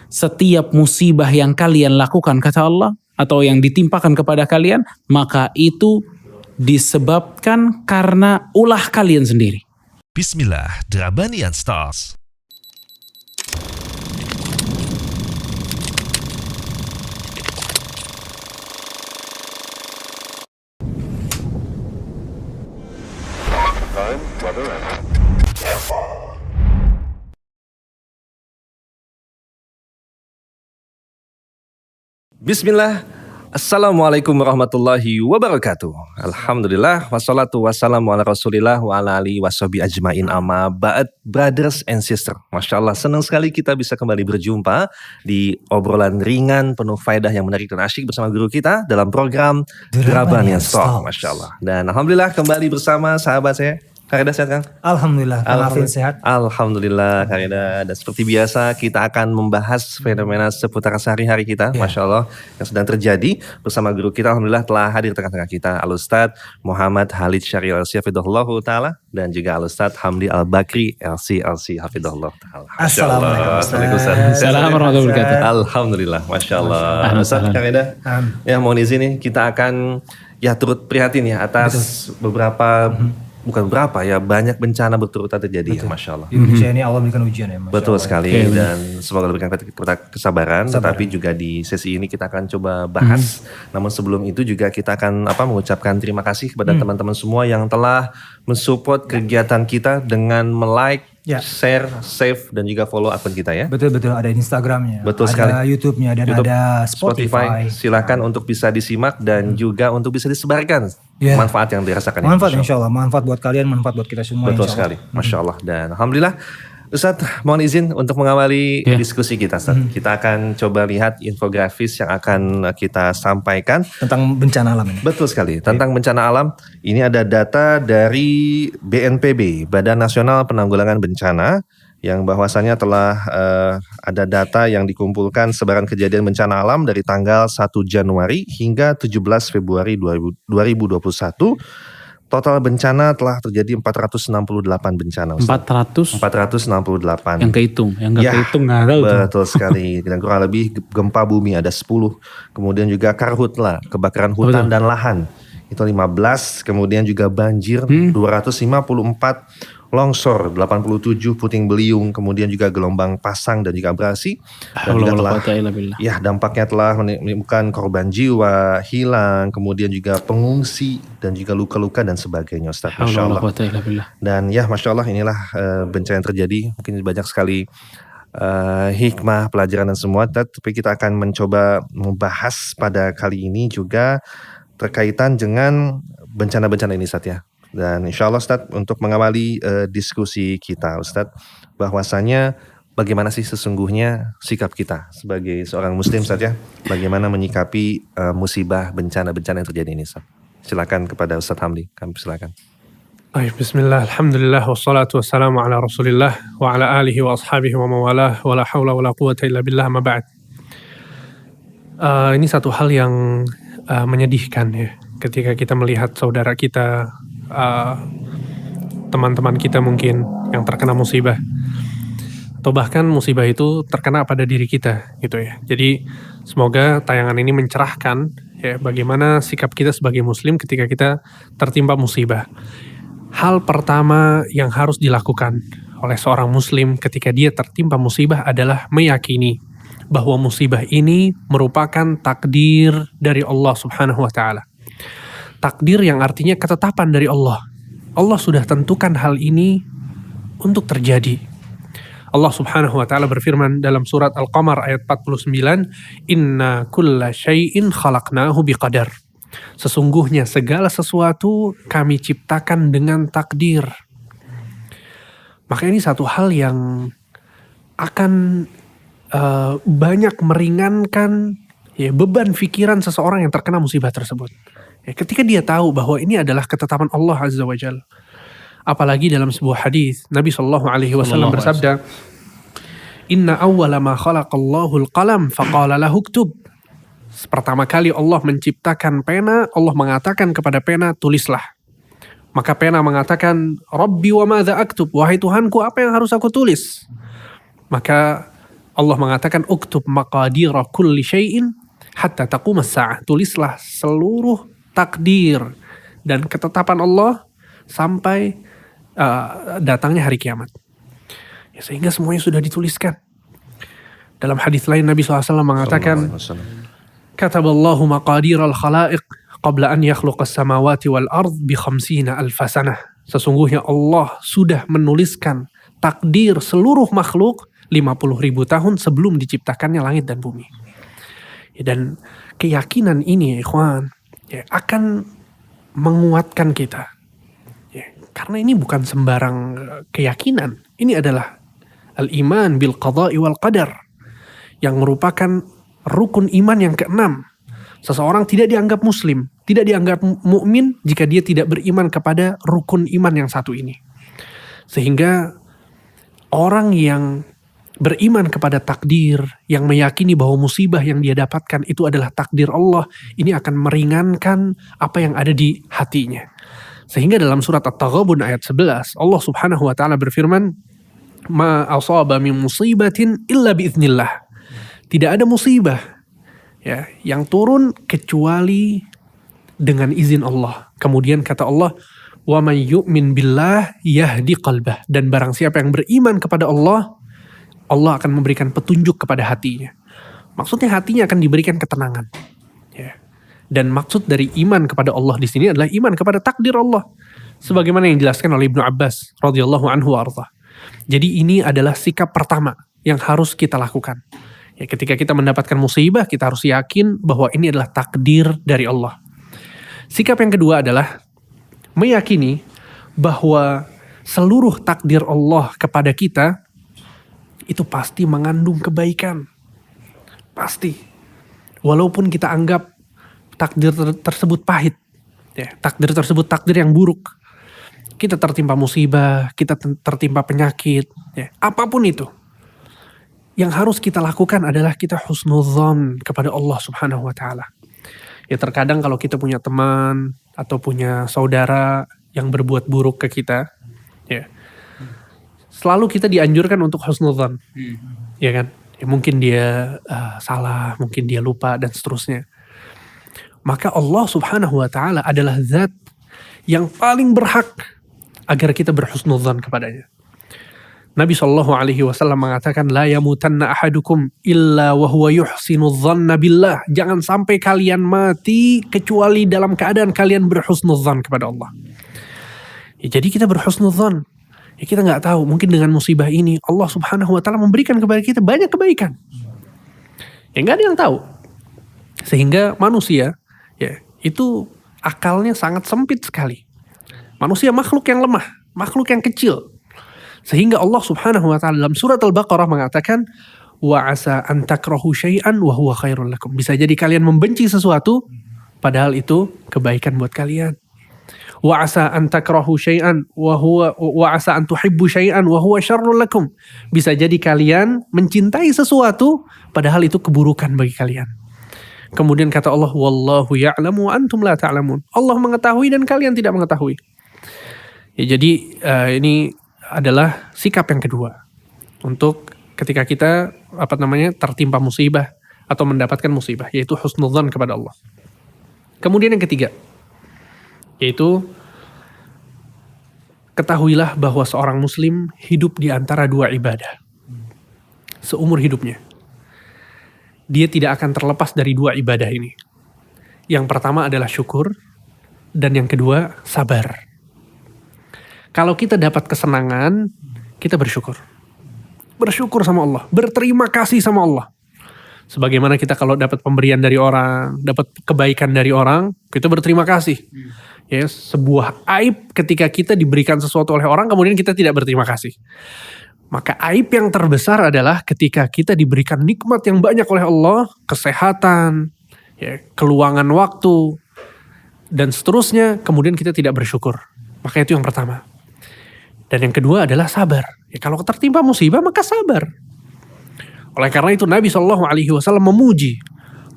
setiap musibah yang kalian lakukan, kata Allah, atau yang ditimpakan kepada kalian, maka itu disebabkan karena ulah kalian sendiri. Bismillah, Drabanian Stars. Bismillah, Assalamualaikum warahmatullahi wabarakatuh. Alhamdulillah, wassalatu wassalamu ala rasulillah wa ala alihi washabi ajmain amma ba'd. Brothers and sister, Masya Allah, senang sekali kita bisa kembali berjumpa di obrolan ringan penuh faedah yang menarik dan asyik bersama guru kita dalam program Drabanian Stars. Masya Allah. Dan Alhamdulillah kembali bersama sahabat saya Kak Reda, sehat Kang? Alhamdulillah, Kang Afin sehat. Alhamdulillah Kak Reda. Dan seperti biasa kita akan membahas fenomena seputar sehari-hari kita, Masya Allah, yang sedang terjadi bersama guru kita. Alhamdulillah telah hadir tengah-tengah kita Al-Ustadz Muhammad Khalid Syari'il LC Hafidhullah Ta'ala, dan juga Al-Ustadz Hamdi Al-Bakri LC Hafidhullah Ta'ala. Assalamualaikum Assalamualaikum warahmatullahi wabarakatuh. Alhamdulillah, Masya Allah. Ustadz Kak Reda, ya mohon izin nih, kita akan turut prihatin ya atas beberapa banyak bencana berturut-turut terjadi. Ya, Masya Allah. Di Indonesia ini Allah berikan ujian ya, Masya Betul Allah. sekali, dan semoga diberikan kita kesabaran. Tetapi juga di sesi ini kita akan coba bahas. Namun sebelum itu juga kita akan mengucapkan terima kasih kepada teman-teman semua yang telah mensupport kegiatan kita dengan like, share, save, dan juga follow akun kita ya. Betul-betul, ada Instagramnya, Betul ada sekali. YouTube-nya, dan YouTube, ada Spotify. Silakan untuk bisa disimak dan juga untuk bisa disebarkan manfaat yang dirasakan. Manfaat insya Allah, manfaat buat kalian, manfaat buat kita semua. Betul sekali, Masya Allah. Dan Alhamdulillah, Ustadz mohon izin untuk mengawali diskusi kita, Ustadz. Kita akan coba lihat infografis yang akan kita sampaikan Tentang bencana alam ini. Betul sekali, tentang bencana alam. Ini ada data dari BNPB, Badan Nasional Penanggulangan Bencana, yang bahwasannya telah ada data yang dikumpulkan sebaran kejadian bencana alam dari tanggal 1 Januari hingga 17 Februari 2021. Total bencana telah terjadi 468 bencana. 468. Yang kehitung, yang gak kehitung nggak tahu. Betul sekali. Dan kurang lebih gempa bumi ada 10. Kemudian juga karhutla, kebakaran hutan dan lahan. Itu 15. Kemudian juga banjir 254. Longsor 87, puting beliung, kemudian juga gelombang pasang dan juga abrasi. Dan juga dampaknya telah menimbulkan korban jiwa, hilang, kemudian juga pengungsi dan juga luka-luka dan sebagainya, Ustaz. Masya Allah. Dan Masya Allah, inilah bencana yang terjadi. Mungkin banyak sekali hikmah, pelajaran dan semua. Tapi kita akan mencoba membahas pada kali ini juga terkaitan dengan bencana-bencana ini, Ustaz ya. Dan insya Allah, Ustadz, untuk mengawali diskusi kita, Ustadz, bahwasanya bagaimana sih sesungguhnya sikap kita sebagai seorang muslim, Ustadz ya, bagaimana menyikapi musibah bencana-bencana yang terjadi ini, Ustadz. Silakan kepada Ustadz Hamdi, kami silakan. Baik, bismillah, alhamdulillah, wassalatu wassalamu ala rasulillah, wa ala alihi wa ashabihi wa mawalah, wa la hawla wa la quwata illa billah, ma ba'd. Ini satu hal yang menyedihkan ya, ketika kita melihat saudara kita, teman-teman kita mungkin yang terkena musibah, atau bahkan musibah itu terkena pada diri kita gitu ya. Jadi semoga tayangan ini mencerahkan ya bagaimana sikap kita sebagai muslim ketika kita tertimpa musibah. Hal pertama yang harus dilakukan oleh seorang muslim ketika dia tertimpa musibah adalah meyakini bahwa musibah ini merupakan takdir dari Allah Subhanahu wa taala. Takdir yang artinya ketetapan dari Allah. Allah sudah tentukan hal ini untuk terjadi. Allah Subhanahu wa taala berfirman dalam surat Al-Qamar ayat 49, "Inna kulla syai'in khalaqnahu biqadar." Sesungguhnya segala sesuatu kami ciptakan dengan takdir. Maka ini satu hal yang akan banyak meringankan beban pikiran seseorang yang terkena musibah tersebut. Ketika dia tahu bahwa ini adalah ketetapan Allah Azza wa Jalla. Apalagi dalam sebuah hadis Nabi SAW bersabda, "Inna awwala ma khalaqallahu al-qalam faqala lahu uktub." Pertama kali Allah menciptakan pena, Allah mengatakan kepada pena, tulislah. Maka pena mengatakan, "Rabbi wa madza aktub?" Wahai Tuhanku, apa yang harus aku tulis? Maka Allah mengatakan uktub maqadira kulli syai'in hatta taqumas sa'ah. Tulislah seluruh takdir dan ketetapan Allah sampai datangnya hari kiamat. Ya, sehingga semuanya sudah dituliskan. Dalam hadis lain Nabi SAW mengatakan, kataballahu maqadir al-khalaiq qabla an yakhluqas samawati wal ard bi 50,000 sanah. Sesungguhnya Allah sudah menuliskan takdir seluruh makhluk 50.000 tahun sebelum diciptakannya langit dan bumi. Ya, dan keyakinan ini ya ikhwan, ya, akan menguatkan kita. Ya, karena ini bukan sembarang keyakinan. Ini adalah al-iman bil qada'i wal qadar, yang merupakan rukun iman yang keenam. Seseorang tidak dianggap muslim, tidak dianggap mukmin jika dia tidak beriman kepada rukun iman yang satu ini. Sehingga orang yang beriman kepada takdir, yang meyakini bahwa musibah yang dia dapatkan itu adalah takdir Allah, ini akan meringankan apa yang ada di hatinya. Sehingga dalam surat At-Taghabun ayat 11, Allah Subhanahu wa taala berfirman, "Ma asaba min musibatin illa biiznillah." Tidak ada musibah ya yang turun kecuali dengan izin Allah. Kemudian kata Allah, "Wa may yu'min billah yahdi qalbah." Dan barang siapa yang beriman kepada Allah, Allah akan memberikan petunjuk kepada hatinya. Maksudnya hatinya akan diberikan ketenangan. Ya. Dan maksud dari iman kepada Allah di sini adalah iman kepada takdir Allah. Sebagaimana yang dijelaskan oleh Ibnu Abbas radhiyallahu anhu warḍah. Jadi ini adalah sikap pertama yang harus kita lakukan. Ya, ketika kita mendapatkan musibah, kita harus yakin bahwa ini adalah takdir dari Allah. Sikap yang kedua adalah meyakini bahwa seluruh takdir Allah kepada kita itu pasti mengandung kebaikan. Pasti. Walaupun kita anggap takdir tersebut pahit. Ya, takdir tersebut takdir yang buruk. Kita tertimpa musibah, kita tertimpa penyakit. Ya, apapun itu. Yang harus kita lakukan adalah kita husnudzon kepada Allah Subhanahu wa taala. Ya, terkadang kalau kita punya teman atau punya saudara yang berbuat buruk ke kita, ya, selalu kita dianjurkan untuk husnudzon. Ya kan? Ya, mungkin dia salah, mungkin dia lupa dan seterusnya. Maka Allah Subhanahu wa taala adalah zat yang paling berhak agar kita berhusnudzon kepadanya. Nabi SAW mengatakan, la yamutanna ahadukum illa wa huwa yuhsinu dhanna billah. Jangan sampai kalian mati kecuali dalam keadaan kalian berhusnudzon kepada Allah. Ya, jadi kita berhusnudzon. Ya, kita nggak tahu, mungkin dengan musibah ini Allah Subhanahu wa taala memberikan kepada kita banyak kebaikan. Ya nggak ada yang tahu. Sehingga manusia ya itu akalnya sangat sempit sekali. Manusia makhluk yang lemah, makhluk yang kecil. Sehingga Allah Subhanahu wa taala dalam surat Al-Baqarah mengatakan, wa asa an takrahu syai'an wa huwa khairul lakum. Bisa jadi kalian membenci sesuatu padahal itu kebaikan buat kalian. Wa asa an takrahu syai'an wa asa an tuhibbu syai'an wa huwa syarrul lakum. Bisa jadi kalian mencintai sesuatu padahal itu keburukan bagi kalian. Kemudian kata Allah, wallahu ya'lamu wa antum la ta'lamun. Allah mengetahui dan kalian tidak mengetahui. Ya, jadi ini adalah sikap yang kedua untuk ketika kita tertimpa musibah atau mendapatkan musibah, yaitu husnudzon kepada Allah. Kemudian yang ketiga, yaitu ketahuilah bahwa seorang muslim hidup di antara dua ibadah seumur hidupnya. Dia tidak akan terlepas dari dua ibadah ini. Yang pertama adalah syukur, dan yang kedua sabar. Kalau kita dapat kesenangan, kita bersyukur. Bersyukur sama Allah, berterima kasih sama Allah. Sebagaimana kita kalau dapat pemberian dari orang, dapat kebaikan dari orang, kita berterima kasih. Ya, sebuah aib ketika kita diberikan sesuatu oleh orang, kemudian kita tidak berterima kasih. Maka aib yang terbesar adalah ketika kita diberikan nikmat yang banyak oleh Allah, kesehatan, ya, keluangan waktu, dan seterusnya, kemudian kita tidak bersyukur. Maka itu yang pertama. Dan yang kedua adalah sabar. Ya, kalau tertimpa musibah maka sabar. Oleh karena itu Nabi SAW memuji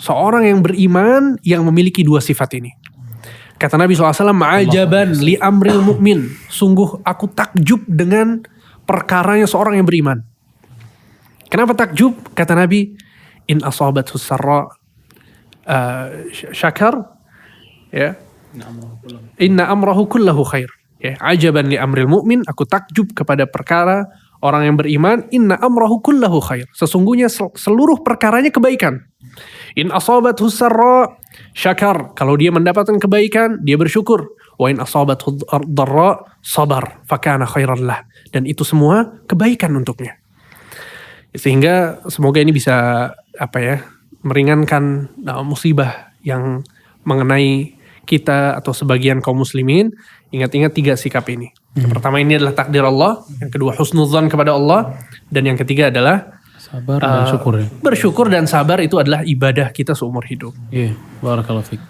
seorang yang beriman yang memiliki dua sifat ini. Kata Nabi SAW, ma'ajaban li amril mu'min. Sungguh aku takjub dengan perkaranya seorang yang beriman. Kenapa takjub? Kata Nabi, in asabathu sarra syakar, ya. Inna amrahu kullahu khair. Ya, ajaban li amril mu'min, aku takjub kepada perkara orang yang beriman, inna amrahu kullahu khair. Sesungguhnya seluruh perkaranya kebaikan. In asabathu sarra syakar, kalau dia mendapatkan kebaikan, dia bersyukur. Wa in asabathu dharra sabar, fakana khairan lah. Dan itu semua kebaikan untuknya. Sehingga semoga ini bisa meringankan musibah yang mengenai kita atau sebagian kaum muslimin. Ingat-ingat 3 sikap ini. Yang pertama ini adalah takdir Allah, yang kedua husnudzan kepada Allah, dan yang ketiga adalah sabar dan syukur. Ya. Bersyukur dan sabar itu adalah ibadah kita seumur hidup. Iya, barakallahu fiik.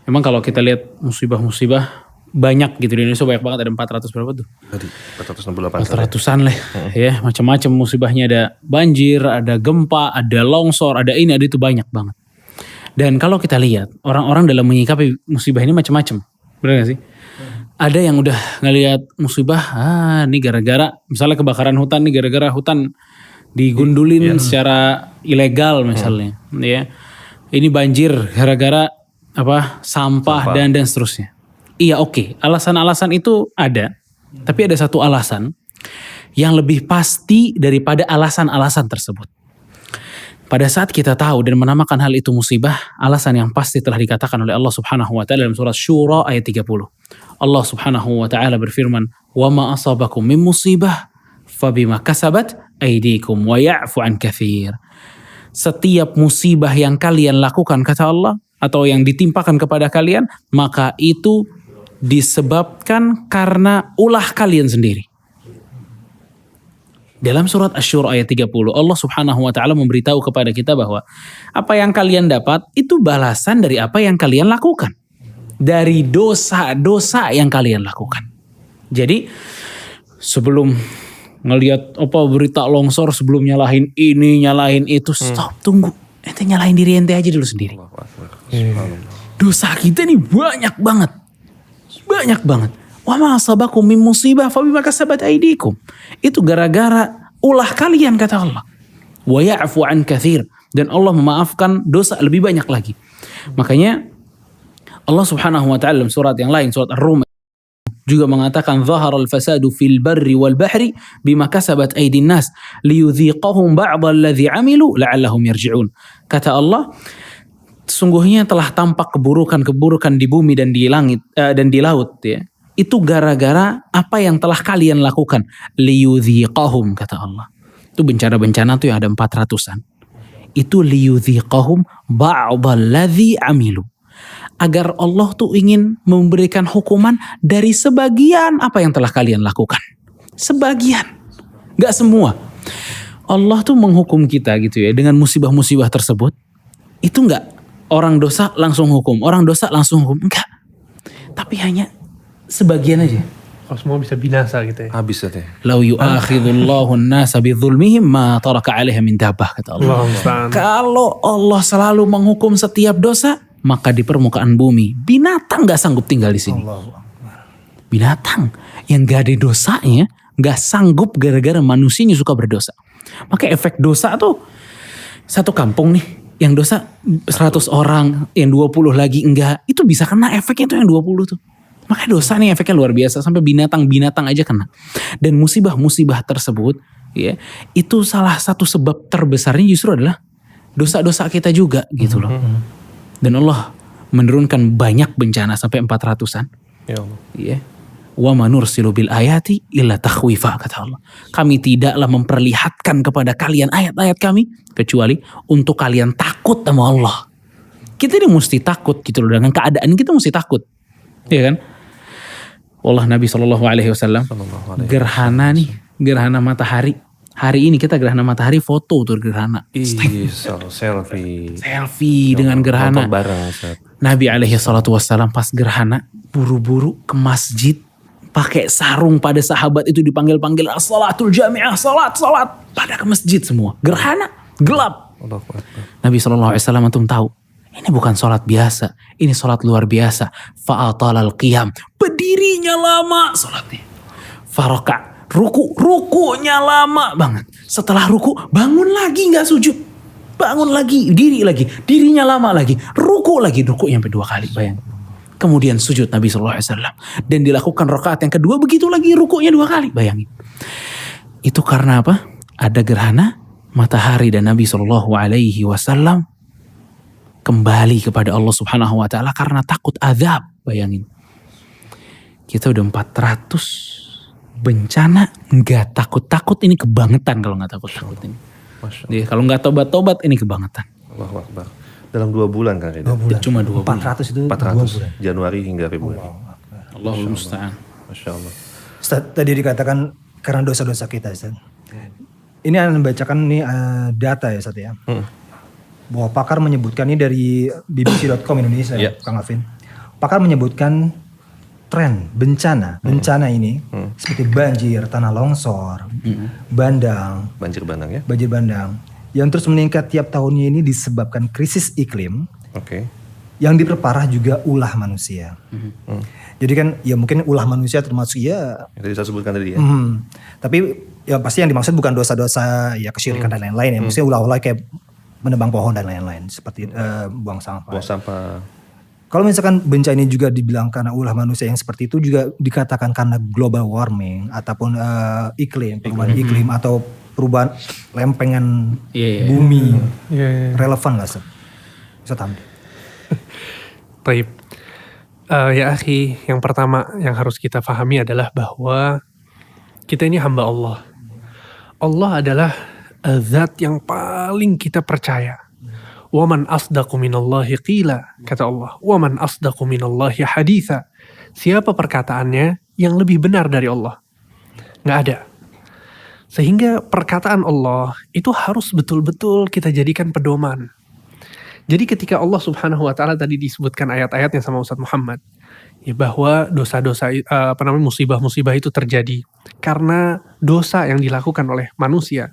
Memang kalau kita lihat musibah-musibah banyak gitu di Indonesia, banyak banget, ada 400 berapa tuh? Tadi 468. 400-an lah ya, macam-macam musibahnya, ada banjir, ada gempa, ada longsor, ada ini, ada itu, banyak banget. Dan kalau kita lihat orang-orang dalam menyikapi musibah ini macam-macam. Benar gak sih? Ada yang udah ngelihat musibah, ini gara-gara misalnya kebakaran hutan, nih gara-gara hutan digundulin secara ilegal misalnya, ya. Ini banjir gara-gara sampah dan seterusnya. Iya, oke. Alasan-alasan itu ada. Tapi ada satu alasan yang lebih pasti daripada alasan-alasan tersebut. Pada saat kita tahu dan menamakan hal itu musibah, alasan yang pasti telah dikatakan oleh Allah Subhanahu wa taala dalam surah Syura ayat 30. Allah Subhanahu wa taala berfirman, "Wa ma asabakum min musibah fabima kasabat aydikum wa ya'fu an katsir." Setiap musibah yang kalian lakukan, kata Allah, atau yang ditimpakan kepada kalian, maka itu disebabkan karena ulah kalian sendiri. Dalam surat Asy-Syura ayat 30, Allah Subhanahu wa taala memberitahu kepada kita bahwa apa yang kalian dapat itu balasan dari apa yang kalian lakukan. Dari dosa-dosa yang kalian lakukan. Jadi sebelum ngelihat berita longsor, sebelum nyalahin ini, nyalahin itu, stop, tunggu. Ente nyalahin diri ente aja dulu sendiri. Dosa kita ini banyak banget. Banyak banget. Wa ma asabakum min musibah fa bima kasabat aydikum. Itu gara-gara ulah kalian, kata Allah. Wa ya'fu an katsir, dan Allah memaafkan dosa lebih banyak lagi. Makanya Allah Subhanahu wa taala dalam surat yang lain, surat Ar-Rum, juga mengatakan zaharal fasadu fil barri wal bahri bima kasabat aydin nas liyudhiqahum ba'dal ladzi 'amilu la'allahum yarji'un. Kata Allah, sungguhnya telah tampak keburukan-keburukan di bumi dan di langit dan di laut, ya. Itu gara-gara apa yang telah kalian lakukan. Liyudhiqahum, kata Allah. Itu bencana-bencana tuh yang ada 400-an. Itu liyudhiqahum ba'dal ladzi 'amilu. Agar Allah tuh ingin memberikan hukuman dari sebagian apa yang telah kalian lakukan. Sebagian. Gak semua. Allah tuh menghukum kita gitu ya, dengan musibah-musibah tersebut. Itu gak orang dosa langsung hukum, orang dosa langsung hukum. Enggak. Tapi hanya sebagian aja. Kalau semua bisa binasa gitu ya. Habis ya teh. Lau yu'akhidullahu an-nasa bidzulmihim ma taraka 'alaiha min dabbah, kata Allah. Kalau Allah selalu menghukum setiap dosa, maka di permukaan bumi binatang gak sanggup tinggal di sini. Binatang yang gak ada dosanya gak sanggup gara-gara manusianya suka berdosa. Maka efek dosa tuh, satu kampung nih yang dosa 100 orang, yang 20 lagi enggak, itu bisa kena efeknya tuh yang 20 tuh. Makanya dosa nih efeknya luar biasa, sampai binatang-binatang aja kena. Dan musibah-musibah tersebut, ya, itu salah satu sebab terbesarnya justru adalah dosa-dosa kita juga gitu loh. Dan Allah menurunkan banyak bencana sampai 400-an. Ya Allah. Ya. Wa ma nursilu bil ayati illa takhwifa, kata Allah. Kami tidaklah memperlihatkan kepada kalian ayat-ayat kami kecuali untuk kalian takut sama Allah. Kita ini mesti takut gitu loh, dengan keadaan kita mesti takut. Iya kan? Wallah, Nabi SAW gerhana nih, gerhana matahari. Hari ini kita gerhana matahari, foto tuh gerhana. Selfie dengan gerhana. Nabi SAW pas gerhana buru-buru ke masjid, pakai sarung, pada sahabat itu dipanggil-panggil as-salatul jami'ah, salat, pada ke masjid semua. Gerhana, gelap. Nabi SAW antum tahu, ini bukan sholat biasa, ini sholat luar biasa. Fa'atalal qiyam, berdirinya lama sholatnya. Faroka, Rukunya lama banget. Setelah ruku bangun lagi nggak sujud. Bangun lagi, diri lagi, dirinya lama lagi, ruku lagi, ruku sampai 2 kali, bayang. Kemudian sujud Nabi SAW. Dan dilakukan rakaat yang kedua begitu lagi, rukunya 2 kali, bayangin. Itu karena apa? Ada gerhana matahari dan Nabi SAW kembali kepada Allah Subhanahu Wa Taala karena takut azab, bayangin. Kita udah 400 bencana, nggak takut-takut, ini kebangetan kalau nggak takut-takut ini. Jadi, kalau nggak tobat-tobat ini kebangetan. Allahu Akbar. Dalam 2 bulan kan Rida? 2 bulan. Cuma 2 bulan. 400 itu 2 400 bulan. Januari hingga Februari. Allahul musta'an. Masya Allah. Ustaz, tadi dikatakan karena dosa-dosa kita, Ustaz. Ini Anda membacakan nih data ya, Ustaz ya. Bahwa pakar menyebutkan ini dari bbc.com Indonesia, Kang Alvin. Pakar menyebutkan tren bencana ini seperti banjir, tanah longsor, bandang, Banjir bandang ya. banjir bandang yang terus meningkat tiap tahunnya ini disebabkan krisis iklim Oke. yang diperparah juga ulah manusia. Jadi kan ya mungkin ulah manusia termasuk ya Yang tadi saya sebutkan tadi ya. tapi ya pasti yang dimaksud bukan dosa-dosa ya kesyirikan dan lain-lain ya. Maksudnya ulah-ulah kayak menebang pohon dan lain-lain seperti buang sampah. Buang sampah. Kalau misalkan bencana ini juga dibilang karena ulah manusia yang seperti itu juga dikatakan karena global warming ataupun perubahan iklim atau perubahan lempengan bumi. Relevan gak Ustaz? Ustaz Hamdi. Baik. Ya akhi, yang pertama yang harus kita pahami adalah bahwa kita ini hamba Allah. Allah adalah zat yang paling kita percaya. Waman asdaqu minallahi qila, kata Allah. Waman asdaqu minallahi haditha. Siapa perkataannya yang lebih benar dari Allah? Nggak ada. Sehingga perkataan Allah itu harus betul-betul kita jadikan pedoman. Jadi ketika Allah Subhanahu Wa Taala tadi disebutkan ayat-ayatnya sama Ustadz Muhammad, ya bahwa dosa-dosa musibah-musibah itu terjadi karena dosa yang dilakukan oleh manusia.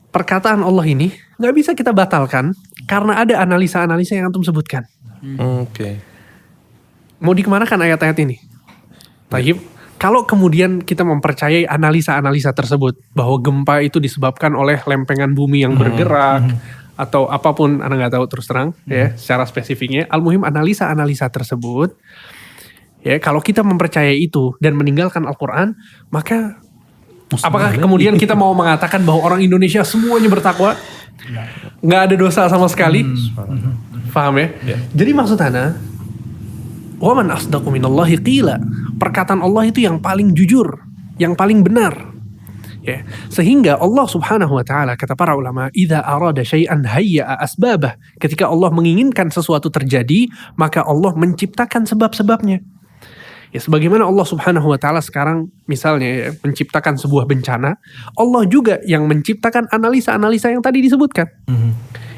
Perkataan Allah ini nggak bisa kita batalkan karena ada analisa-analisa yang antum sebutkan. Oke. Mau dikemanakan ayat-ayat ini? Taib. Kalau kemudian kita mempercayai analisa-analisa tersebut bahwa gempa itu disebabkan oleh lempengan bumi yang bergerak atau apapun, Anda nggak tahu terus terang ya secara spesifiknya. Al-muhim analisa-analisa tersebut ya kalau kita mempercayai itu dan meninggalkan Al-Quran, maka apakah kemudian kita mau mengatakan bahwa orang Indonesia semuanya bertakwa? Nggak ada dosa sama sekali? Paham ya? Jadi maksud Ana, waman asdaqu minallahi qila. Perkataan Allah itu yang paling jujur, yang paling benar. Ya. Sehingga Allah Subhanahu Wa Taala, kata para ulama, idza arada syai'an hayya'a asbabah. Ketika Allah menginginkan sesuatu terjadi, maka Allah menciptakan sebab-sebabnya. Ya, sebagaimana Allah Subhanahu Wa Taala sekarang misalnya ya, menciptakan sebuah bencana, Allah juga yang menciptakan analisa-analisa yang tadi disebutkan.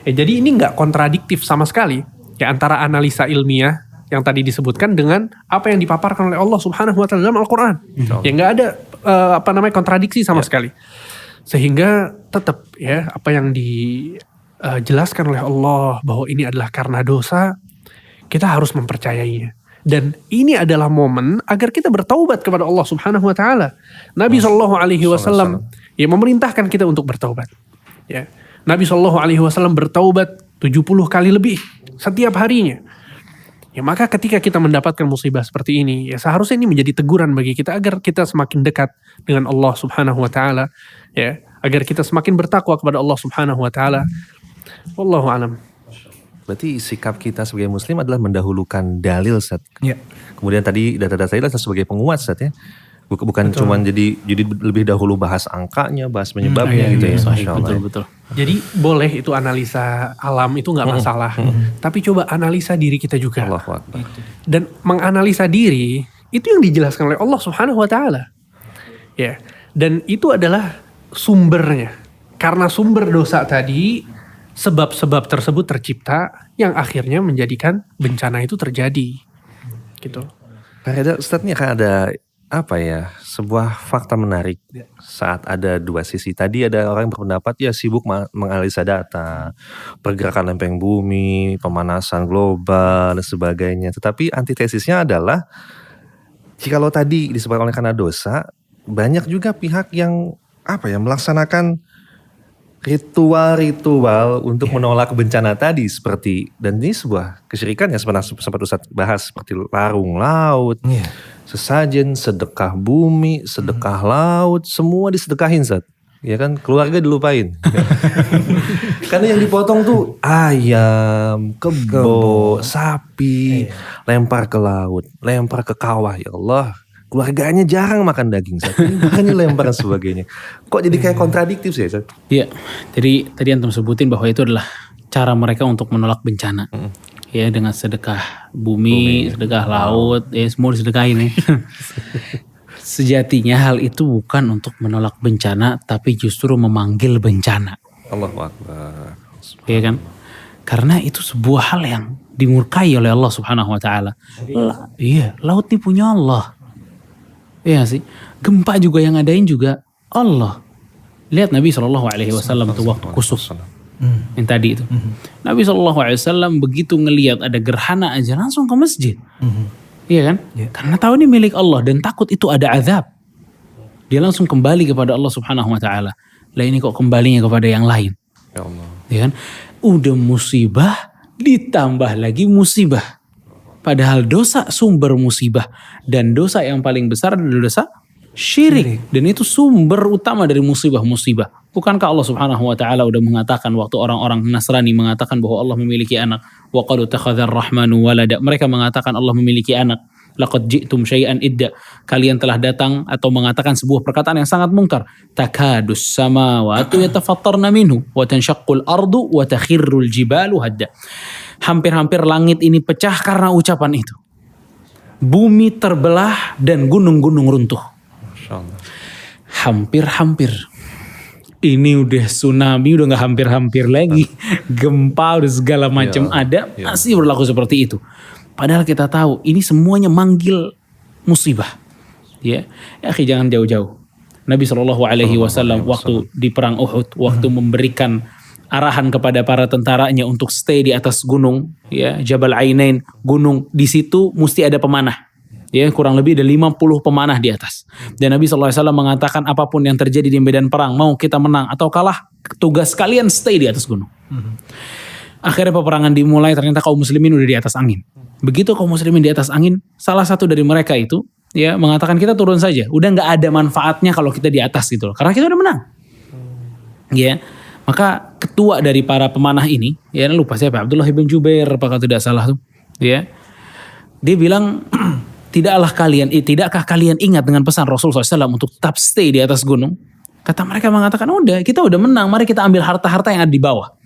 Ya, jadi ini nggak kontradiktif sama sekali ya antara analisa ilmiah yang tadi disebutkan dengan apa yang dipaparkan oleh Allah Subhanahu Wa Taala dalam Al-Quran. Ya nggak ada kontradiksi sama sekali. Sehingga tetap ya apa yang dijelaskan oleh Allah bahwa ini adalah karena dosa, kita harus mempercayainya. Dan ini adalah momen agar kita bertaubat kepada Allah Subhanahu Wa Taala. Nabi Shallallahu Alaihi Wasallam ya memerintahkan kita untuk bertaubat. Ya, Nabi Shallallahu Alaihi Wasallam bertaubat 70 kali lebih setiap harinya. Ya maka ketika kita mendapatkan musibah seperti ini, ya seharusnya ini menjadi teguran bagi kita agar kita semakin dekat dengan Allah Subhanahu Wa Taala, ya agar kita semakin bertakwa kepada Allah Subhanahu Wa Taala. Wallahu a'lam. Berarti sikap kita sebagai muslim adalah mendahulukan dalil, Ustaz. Ya. Kemudian tadi data-data itu sebagai penguat, Ustaz ya. Bukan cuma jadi lebih dahulu bahas angkanya, bahas penyebabnya gitu ya. Masya Allah. Betul. Jadi boleh itu analisa alam itu nggak masalah. Tapi coba analisa diri kita juga. Allahu Akbar. Dan menganalisa diri itu yang dijelaskan oleh Allah Subhanahu Wa Taala. Ya. Dan itu adalah sumbernya. Karena sumber dosa tadi, sebab-sebab tersebut tercipta yang akhirnya menjadikan bencana itu terjadi. Gitu. Pak Reda, Ustaz ini akan ada sebuah fakta menarik saat ada dua sisi. Tadi ada orang yang berpendapat ya sibuk menganalisa data, pergerakan lempeng bumi, pemanasan global dan sebagainya. Tetapi antitesisnya adalah jikalau tadi disebabkan oleh karena dosa, banyak juga pihak yang melaksanakan ritual-ritual untuk menolak bencana tadi seperti, dan ini sebuah kesyirikan yang sempat Ustaz bahas seperti larung laut, sesajen, sedekah bumi, sedekah laut, semua disedekahin Ustaz. Ya kan, keluarga dilupain. Karena yang dipotong tuh ayam, kebo, sapi, lempar ke laut, lempar ke kawah, ya Allah. Keluarganya jarang makan daging, Ustaz. Makanya lempar dan sebagainya. Kok jadi kayak kontradiktif sih, Ustaz? Iya, jadi tadi antum sebutin bahwa itu adalah cara mereka untuk menolak bencana. Ya, dengan sedekah bumi, sedekah laut, ya semua disedekahin ya. Sejatinya hal itu bukan untuk menolak bencana, tapi justru memanggil bencana. Allahu Akbar. Iya kan? Karena itu sebuah hal yang dimurkai oleh Allah Subhanahu wa taala. Iya, laut ini punya Allah. Iya sih. Gempa juga yang ngadain juga Allah. Lihat Nabi SAW itu waktu kusuf. Yang tadi itu. Nabi SAW begitu ngelihat ada gerhana aja langsung ke masjid. Iya kan? Karena tahu ini milik Allah dan takut itu ada azab. Dia langsung kembali kepada Allah Subhanahu wa taala. Lah ini kok kembalinya kepada yang lain. Ya Allah. Ya kan? Udah musibah ditambah lagi musibah. Padahal dosa sumber musibah. Dan dosa yang paling besar adalah dosa syirik. Dan itu sumber utama dari musibah-musibah. Bukankah Allah Subhanahu wa taala udah mengatakan waktu orang-orang Nasrani mengatakan bahwa Allah memiliki anak, wa qalu takhadzar rahmanu walada. Mereka mengatakan Allah memiliki anak. Laqad ji'tum syai'an idda. Kalian telah datang atau mengatakan sebuah perkataan yang sangat mungkar. Takadus samawati yatafattarna minhu wa tanshaqqul ardu wa takhirrul jibalu hadda. Hampir-hampir langit ini pecah karena ucapan itu. Bumi terbelah dan gunung-gunung runtuh. Hampir-hampir. Ini udah tsunami, udah gak hampir-hampir lagi. Gempa, udah segala macam ada. Masih berlaku seperti itu. Padahal kita tahu ini semuanya manggil musibah. Ya, jangan jauh-jauh. Nabi SAW waktu di perang Uhud, waktu memberikan arahan kepada para tentaranya untuk stay di atas gunung, ya, Jabal Ainain, gunung di situ mesti ada pemanah. Ya, kurang lebih ada 50 pemanah di atas. Dan Nabi SAW mengatakan apapun yang terjadi di medan perang, mau kita menang atau kalah, tugas kalian stay di atas gunung. Akhirnya peperangan dimulai, ternyata kaum muslimin udah di atas angin. Begitu kaum muslimin di atas angin, salah satu dari mereka itu ya mengatakan kita turun saja. Udah gak ada manfaatnya kalau kita di atas gitu loh. Karena kita udah menang. Ya, maka ketua dari para pemanah ini, ya lupa siapa, Abdullah bin Jubair apakah tidak salah tuh, ya. Dia bilang, tidakkah kalian ingat dengan pesan Rasul SAW untuk tetap stay di atas gunung? Kata mereka mengatakan, udah kita udah menang, mari kita ambil harta-harta yang ada di bawah.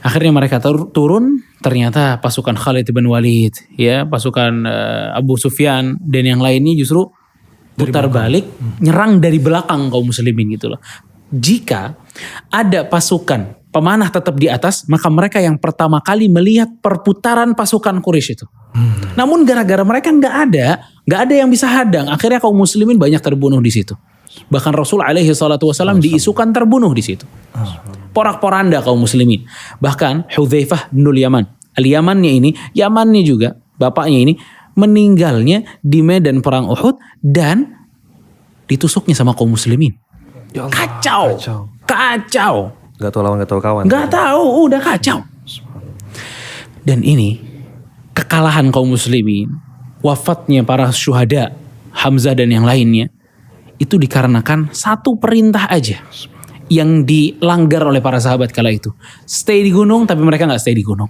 Akhirnya mereka turun, ternyata pasukan Khalid bin Walid, ya pasukan Abu Sufyan dan yang lainnya justru putar balik, nyerang dari belakang kaum muslimin gitu loh. Jika ada pasukan pemanah tetap di atas, maka mereka yang pertama kali melihat perputaran pasukan Quraisy itu. Namun gara-gara mereka nggak ada yang bisa hadang. Akhirnya kaum muslimin banyak terbunuh di situ. Bahkan Rasul SAW diisukan terbunuh di situ. Porak-poranda kaum muslimin. Bahkan Hudzaifah bin Yaman, Yamannya juga, bapaknya ini meninggalnya di medan perang Uhud dan ditusuknya sama kaum muslimin. Ya Allah, kacau. Gak tahu lawan, gak tahu kawan. Gak tahu, udah kacau. Dan ini kekalahan kaum muslimin, wafatnya para syuhada, Hamzah dan yang lainnya, itu dikarenakan satu perintah aja yang dilanggar oleh para sahabat kala itu. Stay di gunung, tapi mereka gak stay di gunung.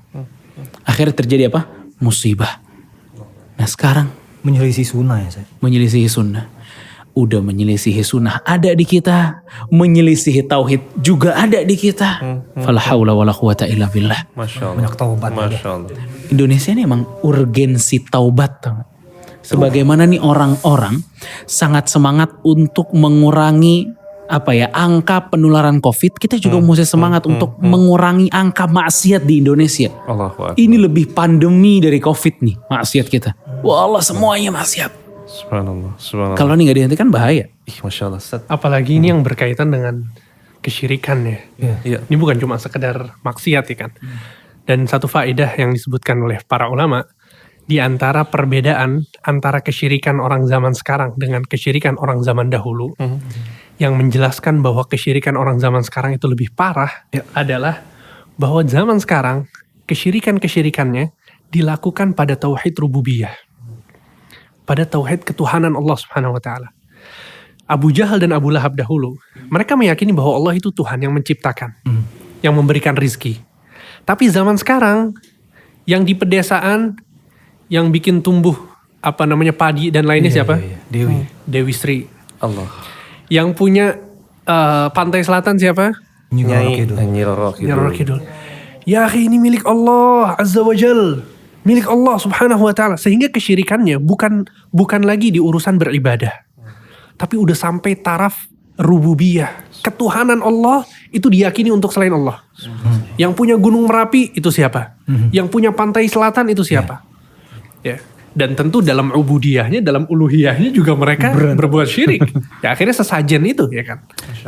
Akhirnya terjadi apa? Musibah. Nah sekarang Menyelisih sunnah ya, menyelisihi sunnah. Udah menyelisihi sunnah ada di kita, menyelisihi tauhid juga ada di kita. Fala haula wala quwata illa billah. Masya Allah. Banyak taubat. Masya Allah. Indonesia ini emang urgensi taubat. Sebagaimana nih orang-orang sangat semangat untuk mengurangi angka penularan COVID, kita juga mesti semangat untuk mengurangi angka maksiat di Indonesia. Allahu Akbar. Ini lebih pandemi dari COVID nih, maksiat kita. Wah Allah, semuanya maksiat. Subhanallah. Kalau ini gak dihentikan bahaya. Masya Allah. Ustaz. Apalagi ini yang berkaitan dengan kesyirikan ya. Iya. Ini bukan cuma sekedar maksiat ya kan. Dan satu faedah yang disebutkan oleh para ulama, di antara perbedaan antara kesyirikan orang zaman sekarang dengan kesyirikan orang zaman dahulu, yang menjelaskan bahwa kesyirikan orang zaman sekarang itu lebih parah adalah bahwa zaman sekarang kesyirikan-kesyirikannya dilakukan pada tauhid rububiyah, pada tauhid ketuhanan Allah Subhanahu wa taala. Abu Jahal dan Abu Lahab dahulu, mereka meyakini bahwa Allah itu Tuhan yang menciptakan, yang memberikan rizki. Tapi zaman sekarang, yang di pedesaan, yang bikin tumbuh padi dan lainnya siapa? Dewi Sri. Allah. Yang punya pantai selatan siapa? Nyi Roro Kidul. Ya akhi, ini milik Allah Azza wa Jal. Milik Allah Subhanahu wa ta'ala. Sehingga kesyirikannya bukan lagi di urusan beribadah. Tapi udah sampai taraf rububiyah. Ketuhanan Allah itu diyakini untuk selain Allah. Yang punya Gunung Merapi itu siapa? Yang punya pantai selatan itu siapa? Ya. Dan tentu dalam ubudiyahnya, dalam uluhiyahnya juga mereka berbuat syirik. Ya akhirnya sesajen itu ya kan.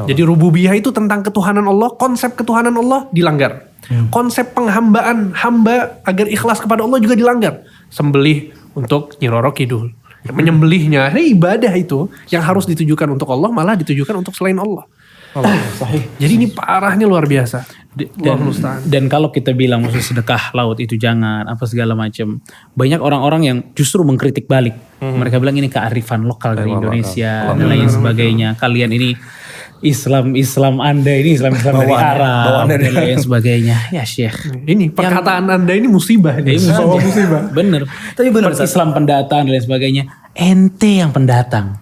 Jadi rububiyah itu tentang ketuhanan Allah, konsep ketuhanan Allah dilanggar. Konsep penghambaan hamba agar ikhlas kepada Allah juga dilanggar. Sembelih untuk Nyi Roro Kidul. Menyembelihnya, ibadah itu yang harus ditujukan untuk Allah malah ditujukan untuk selain Allah. Sahih. Jadi ini parahnya luar biasa. Dan kalau kita bilang maksud sedekah laut itu jangan apa segala macam, banyak orang-orang yang justru mengkritik balik. Mereka bilang ini kearifan lokal dari Indonesia dan lain sebagainya. Kalian ini Islam Anda ini Islam dari Arab dan lain sebagainya. Ya Syekh, ini perkataan Anda ini musibah. Musibah. Bener. Tapi benar Islam pendatang dan lain sebagainya. Ente yang pendatang.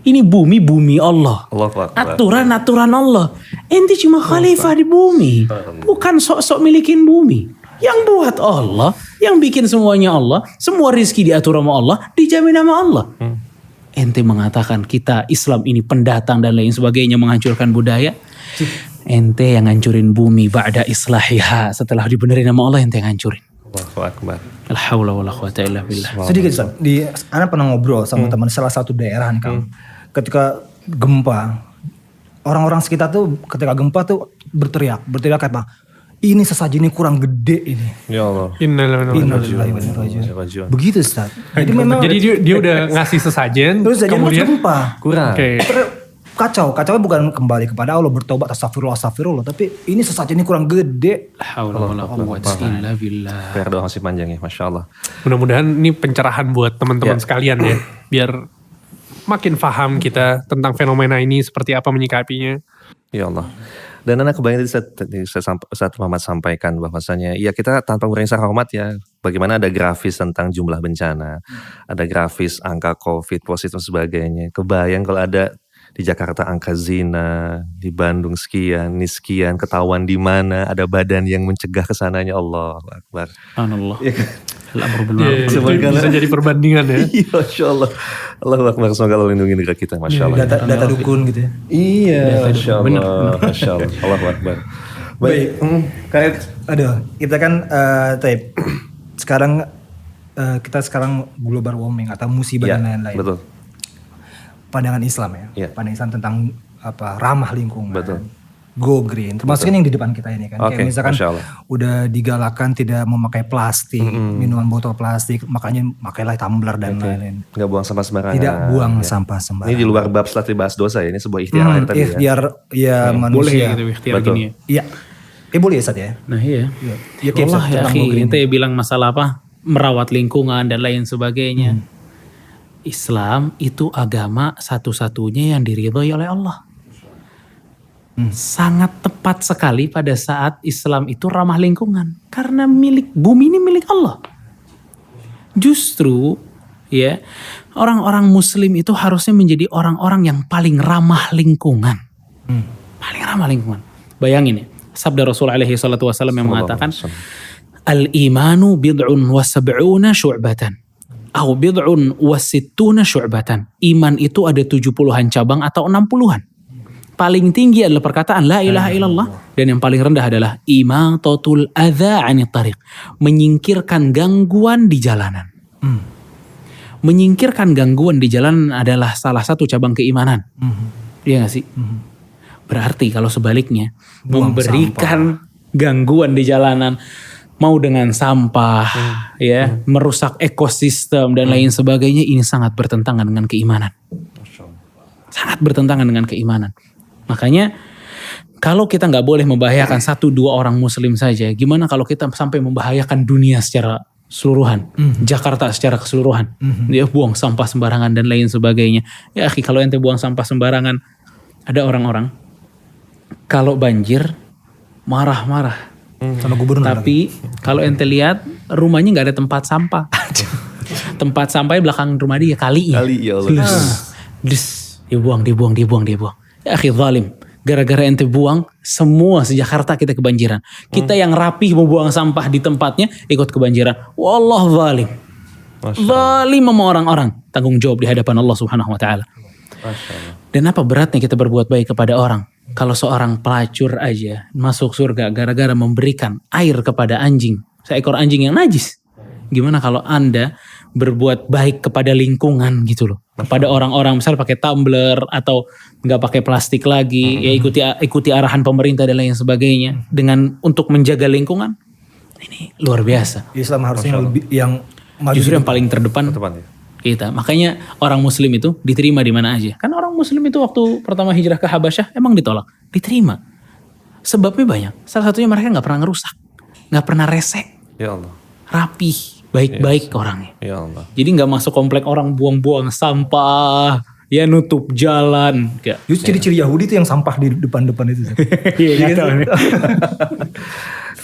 Ini bumi Allah. Aturan Allah. Ente cuma khalifah di bumi. Bukan sok-sok milikin bumi. Yang buat Allah, yang bikin semuanya Allah, semua rizki diatur sama Allah, dijamin sama Allah. Ente mengatakan kita Islam ini pendatang dan lain sebagainya, menghancurkan budaya. Ente yang ngancurin bumi ba'da islahiha. Setelah dibenerin sama Allah, ente yang ngancurin. Allahu Akbar. Alhamdulillah wala quwata illa billah. Sedikit Ustaz, Ana pernah ngobrol sama teman salah satu daerah nih Kang. Ketika gempa, orang-orang sekitar tuh ketika gempa tuh berteriak apa? Ini sesajen ini kurang gede ini. Ya Allah. Innalillahi wa inna ilaihi raji'un. Begitu Ustaz. Jadi memang dia udah ngasih sesajen, terus kemudian gempa. Kurang. Okay. Kacau bukan kembali kepada Allah bertobat astagfirullah, tapi ini sesajen ini kurang gede. Biar doa masih panjang ya, Masya Allah. Mudah-mudahan ini pencerahan buat teman-teman sekalian ya, biar makin paham kita tentang fenomena ini seperti apa menyikapinya. Ya Allah. Dan anak kebayang tadi saat Muhammad sampaikan bahwasanya ya kita tanpa mengurangi hormat ya, bagaimana ada grafis tentang jumlah bencana, ada grafis angka COVID positif dan sebagainya. Kebayang kalau ada di Jakarta angka zina, di Bandung sekian, ini sekian, ketahuan di mana, ada badan yang mencegah kesananya. Allahu Akbar. Subhanallah. Ya kan? Itu bisa jadi perbandingan ya. Iya, Masya Allah. Allahu Akbar, semoga Allah lindungi negara kita, Masya Allah. Data dukun gitu ya. Iya, Masya Allah. Masya Allah. Allahu Akbar. Baik. Kita kan sekarang kita global warming atau musibah dan lain-lain. Betul. Pandangan Islam ya. Pandangan Islam tentang ramah lingkungan. Betul. Go green, termasuk ini yang di depan kita ini kan. Kayak misalkan udah digalakan tidak memakai plastik, minuman botol plastik, makanya pakailah tumbler dan lain-lain. Nggak buang sampah sembarangan. Tidak buang sampah sembarangan. Ini di luar bab setelah dibahas dosa ya, ini sebuah ikhtiar tadi ikhtiar ya manusia. Boleh gitu ikhtiar gini ya. Iya. Boleh ya Ustaz ya. Nah iya. Ya Allah ya akhi, ente bilang masalah apa? Merawat lingkungan dan lain sebagainya. Islam itu agama satu-satunya yang diridhoi oleh Allah. Sangat tepat sekali pada saat Islam itu ramah lingkungan. Karena bumi ini milik Allah. Justru ya orang-orang muslim itu harusnya menjadi orang-orang yang paling ramah lingkungan. Paling ramah lingkungan. Bayangin ya, sabda Rasul alaihi salatu wasallam yang mengatakan al-imanu bid'un wa sab'una syu'batan. Au bid'un wa sittuna syu'batan. Iman itu ada 70-an cabang atau 60-an. Paling tinggi adalah perkataan la ilaha illallah, dan yang paling rendah adalah imatatul adza 'anit tariq, menyingkirkan gangguan di jalanan. Menyingkirkan gangguan di jalanan adalah salah satu cabang keimanan. Iya gak sih? Berarti kalau sebaliknya memberikan gangguan di jalanan, mau dengan sampah, ya, merusak ekosistem dan lain sebagainya, ini sangat bertentangan dengan keimanan. Sangat bertentangan dengan keimanan. Makanya kalau kita nggak boleh membahayakan 1-2 orang muslim saja, gimana kalau kita sampai membahayakan dunia secara keseluruhan, Jakarta secara keseluruhan, dia buang sampah sembarangan dan lain sebagainya. Ya akhi, kalau ente buang sampah sembarangan, ada orang-orang kalau banjir marah-marah. Sama gubernur. Tapi kalau ente lihat rumahnya nggak ada tempat sampah. Tempat sampahnya belakang rumah dia kali. Kali, ya Allah. Dibuang. Ya akhi zalim. Gara-gara ente buang, semua se-Jakarta kita kebanjiran. Kita yang rapih membuang sampah di tempatnya, ikut kebanjiran. Wallah zalim. Zalim sama orang-orang. Tanggung jawab di hadapan Allah Subhanahu wa Ta'ala. Dan apa beratnya kita berbuat baik kepada orang? Kalau seorang pelacur aja masuk surga gara-gara memberikan air kepada anjing, seekor anjing yang najis. Gimana kalau Anda berbuat baik kepada lingkungan gitu loh, kepada orang-orang, misalnya pakai tumbler atau nggak pakai plastik lagi, ya ikuti arahan pemerintah dan lain sebagainya dengan untuk menjaga lingkungan. Ini luar biasa. Islam harusnya yang maju. Justru yang paling terdepan kita. Makanya orang muslim itu diterima di mana aja. Kan orang muslim itu waktu pertama hijrah ke Habasyah emang ditolak, diterima. Sebabnya banyak. Salah satunya mereka nggak pernah ngerusak, nggak pernah resek, Ya Allah. rapih, baik-baik orangnya. Ya Allah. Jadi nggak masuk komplek orang buang-buang sampah, ya nutup jalan. Justru ciri-ciri Yahudi itu yang sampah di depan-depan itu. Iya gitu.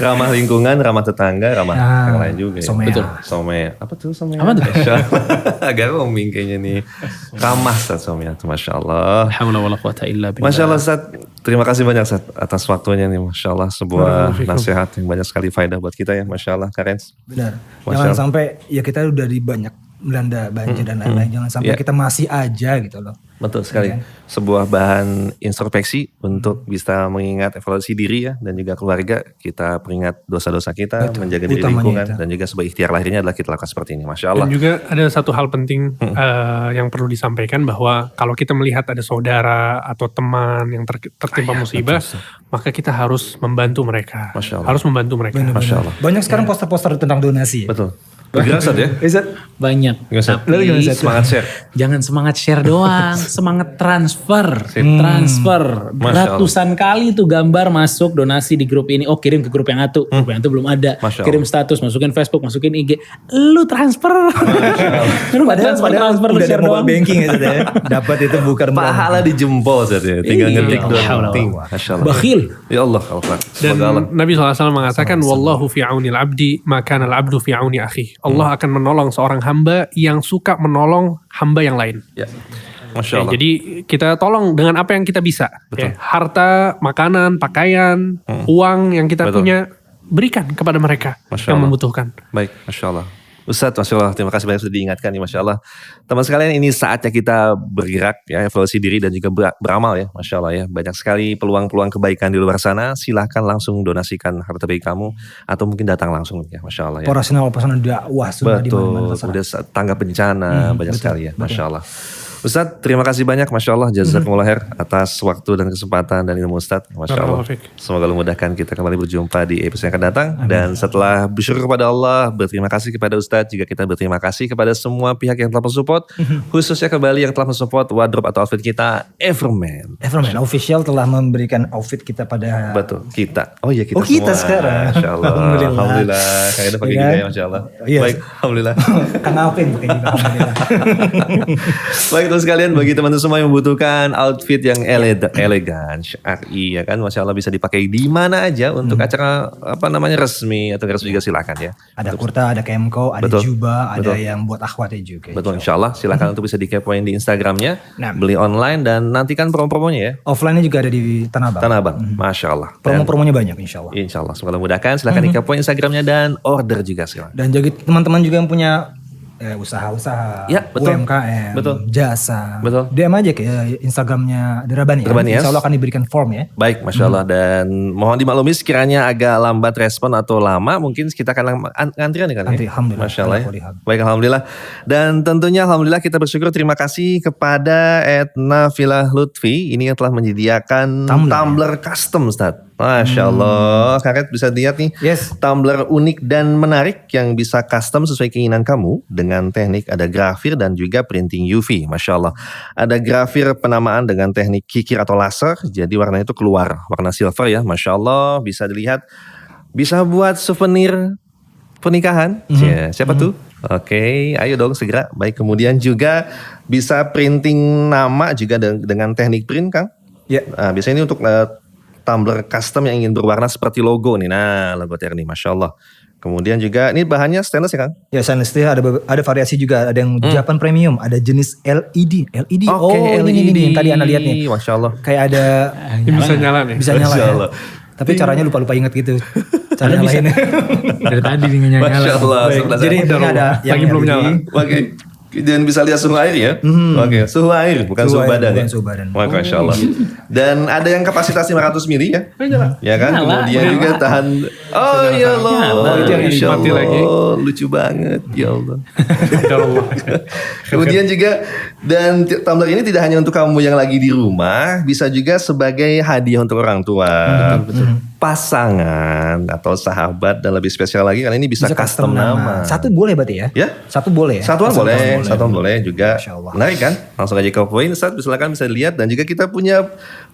Ramah lingkungan, ramah tetangga, ramah yang lain juga. Somea. Betul. Somea. Apa tuh somea? Apa tuh? Agak roaming kayaknya nih. Ramah Ustaz somea tuh, Masya Allah. Alhamdulillah wala quwata illa billah. Masya Allah Ustaz, terima kasih banyak Ustaz atas waktunya nih. Masya Allah, sebuah nasihat yang banyak sekali faedah buat kita ya. Masya Allah, Karen. Benar. Masya Jangan Allah. sampai ya kita udah di banyak melanda banjir dan lain-lain. Jangan sampai kita masih aja gitu loh. Betul sekali. Sebuah bahan introspeksi untuk bisa mengingat evaluasi diri ya. Dan juga keluarga. Kita peringat dosa-dosa kita. Menjaga diri Utamanya lingkungan. itu. Dan juga sebuah ikhtiar lahirnya adalah kita lakukan seperti ini. Masya Allah. Dan juga ada satu hal penting yang perlu disampaikan bahwa kalau kita melihat ada saudara atau teman yang tertimpa musibah, maka kita harus membantu mereka. Masya Allah. Harus membantu mereka. Masya Allah. Banyak sekarang poster-poster tentang donasi. Betul. Bergerak Ustaz ya. Banyak. Ustaz. Tapi Semangat share. jangan semangat share doang, semangat transfer. Transfer. Masya Allah. Ratusan kali tuh gambar masuk donasi di grup ini. Oh kirim ke grup yang satu. Grup yang itu belum ada. Masya Kirim status, masukin Facebook, masukin IG. Lu transfer. Lu nggak transfer, lu udah ada share mobile doang. banking itu ya. Dapat itu bukan Pahala di jempol Ustaz ya. Tinggal Iya. ngetik doang. Allah. Ting. Masya Allah. Bakhil. Ya Allah. Allah. Dan Semoga Allah. Nabi SAW mengatakan, Wallahu fi aunil abdi, maka al-abdu fi auni akhi. Allah akan menolong seorang hamba yang suka menolong hamba yang lain. Ya. Masya Ya, Allah. jadi kita tolong dengan apa yang kita bisa. Ya, harta, makanan, pakaian, uang yang kita Betul. punya, berikan kepada mereka Masya yang Allah. membutuhkan. Baik, Masya Allah. Ustadz, Masya Allah, terima kasih banyak sudah diingatkan nih, Masya Allah. Teman sekalian, ini saatnya kita bergerak, ya, evaluasi diri dan juga beramal ya, Masya Allah ya. Banyak sekali peluang-peluang kebaikan di luar sana, silahkan langsung donasikan harta baik kamu, atau mungkin datang langsung ya, Masya Allah ya. Operasional dakwah sudah di mana-mana Betul, terserah. kemudian tangga bencana, banyak sekali ya, Masya Allah. Ustadz, terima kasih banyak, Masya Allah, jazakumullah khair atas waktu dan kesempatan dan ilmu Ustadz, Masya Allah. Barakallahu fiik. Semoga Allah mudahkan kita kembali berjumpa di episode yang akan datang. Dan setelah bersyukur kepada Allah, berterima kasih kepada Ustadz, juga kita berterima kasih kepada semua pihak yang telah mensupport, khususnya kembali yang telah mensupport wardrobe atau outfit kita, Everman. Everman Official telah memberikan outfit kita pada Betul, kita. Oh iya, kita Oh, kita semua. sekarang. Masya Allah. Alhamdulillah. Alhamdulillah. Kayaknya pakai Iya juga kan? ya, Masya Allah. Iya. Baik, Alhamdulillah. Kang Alvin pakai juga. Alhamdulillah. Baik teman sekalian, bagi teman-teman semua yang membutuhkan outfit yang elegan, syar'i ya kan, Masya Allah bisa dipakai di mana aja untuk acara apa namanya resmi atau resmi juga silakan ya. Ada kurta, ada kemko, ada Betul. jubah, ada Betul. yang buat akhwatnya juga. Betul, Insya Allah silakan untuk bisa dikepoin di Instagramnya, Nah. beli online dan nantikan promo-promonya ya. Offline-nya juga ada di Tanah Abang. Tanah Abang, Masya Allah. Dan Promo-promonya banyak insya Allah. Insya Allah semoga mudahkan, silakan dikepoin Instagramnya dan order juga silakan. Dan jadi teman-teman juga yang punya usaha-usaha, Ya, betul. UMKM, Betul. jasa. Betul. DM aja ke Instagramnya Derabani. Derabani, yes. Insya Allah akan diberikan form ya. Baik, Masya Allah. Dan mohon dimaklumi sekiranya agak lambat respon atau lama, mungkin kita akan antrian ya kan? Antri, alhamdulillah. Masya Allah ya. Alhamdulillah. Baik, Alhamdulillah. Dan tentunya Alhamdulillah kita bersyukur, terima kasih kepada Edna Filah Lutfi. Ini yang telah menyediakan tumbler custom, Ustaz. Masya Allah. Karet bisa lihat nih. Yes. Tumbler unik dan menarik yang bisa custom sesuai keinginan kamu. Dengan teknik ada grafir dan juga printing UV. Masya Allah. Ada grafir penamaan dengan teknik kikir atau laser. Jadi warna itu keluar. Warna silver ya. Masya Allah. Bisa dilihat. Bisa buat souvenir pernikahan. Ya, siapa tuh? Oke, ayo dong segera. Baik, kemudian juga bisa printing nama juga dengan teknik print, Kang. Ya. Nah, biasanya ini untuk tumbler custom yang ingin berwarna seperti logo nih. Nah, logo Terni, Masya Allah. Kemudian juga ini bahannya stainless ya, Kang? Ya, stainless steel ada variasi juga, ada yang Japan Premium, ada jenis LED. LED. Oke, Ini yang tadi Anda lihat nih. Masya Allah. Kayak ada Ini bisa nyala nih. bisa nyala Masya ya. Allah. Tapi caranya lupa-lupa inget gitu. Cara nyalainnya. Dari tadi nih nyala. Masya Allah. Baik, sebelah jadi saya. ini ada yang Lagi belum LED. nyala. Oke. Dan bisa lihat suhu air ya. Oke, suhu air bukan suhu Suhu air, badan bukan ya. suhu badan. Wah, Masya Allah. Dan ada yang kapasitas 500 mili ya. Ya kan? Nyala, Kemudian nyala. juga tahan. Oh ya Allah. Nyala. Itu yang Masya mati Allah. lagi. Lucu banget ya Allah. Ya Allah. Kemudian juga dan tumbler ini tidak hanya untuk kamu yang lagi di rumah, bisa juga sebagai hadiah untuk orang tua, pasangan atau sahabat, dan lebih spesial lagi karena ini bisa custom nama. Satu boleh berarti ya? Ya. Satu boleh ya? Satuan boleh, satuan boleh juga. Masya Allah. Menarik kan? Langsung aja ke poin, Ustaz. Silakan bisa dilihat. Dan juga kita punya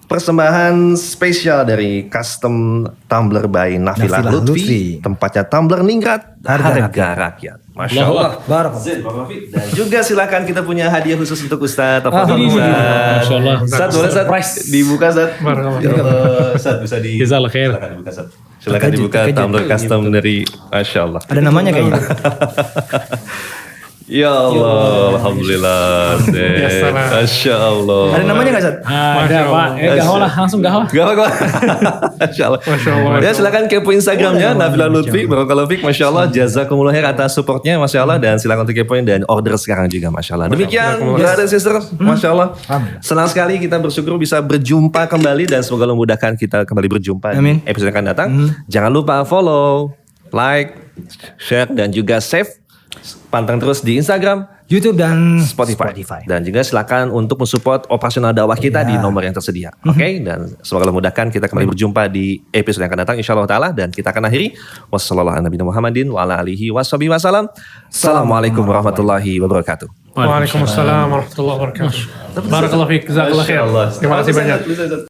persembahan spesial dari custom tumbler by Nafilah Nafilah Lutfi. Lutfi. Tempatnya tumbler ningrat, Harga rakyat. Masya Allah. Barakallah. Dan juga silakan kita punya hadiah khusus untuk Ustaz. Ini, Masya Allah. Ustaz boleh Ustaz Surprise. dibuka Ustaz. Barakallah. Ya Allah, Ustaz bisa di. Jazakallah khair. Silakan dibuka Ustaz. Silakan Terkejut, dibuka terkejut. tumbler custom dari Masya Allah. Ada namanya kayaknya. Ya Allah, Alhamdulillah. Ya salam. Masya Allah. Ada namanya gak, Sat? Ada Pak. Gahoh lah, langsung gahoh. Gak apa-apa. Masya Allah. Masya Allah. Ya silakan kepo Instagramnya Nafilah Lutfi. Barakallahu fiik. Masya Allah. Jazakumullah khair atas supportnya. Masya Allah. Dan silakan untuk kepoin dan order sekarang juga. Masya Allah. Demikian brother and sister. Masya Allah. Senang sekali kita bersyukur bisa berjumpa kembali. Dan semoga Allah memudahkan kita kembali berjumpa Amin. di episode yang akan datang. Jangan lupa follow, like, share, dan juga save. Pantang terus di Instagram, YouTube dan Spotify. Dan juga silakan untuk mensupport operasional dakwah kita di nomor yang tersedia. Oke, dan semoga Allah mudahkan kita kembali berjumpa di episode yang akan datang insyaallah taala, dan kita akan akhiri Wassalamualaikum warahmatullahi wabarakatuh. Waalaikumsalam warahmatullahi wabarakatuh. Barakallahu fiik. Jazakallah khair. Terima kasih banyak.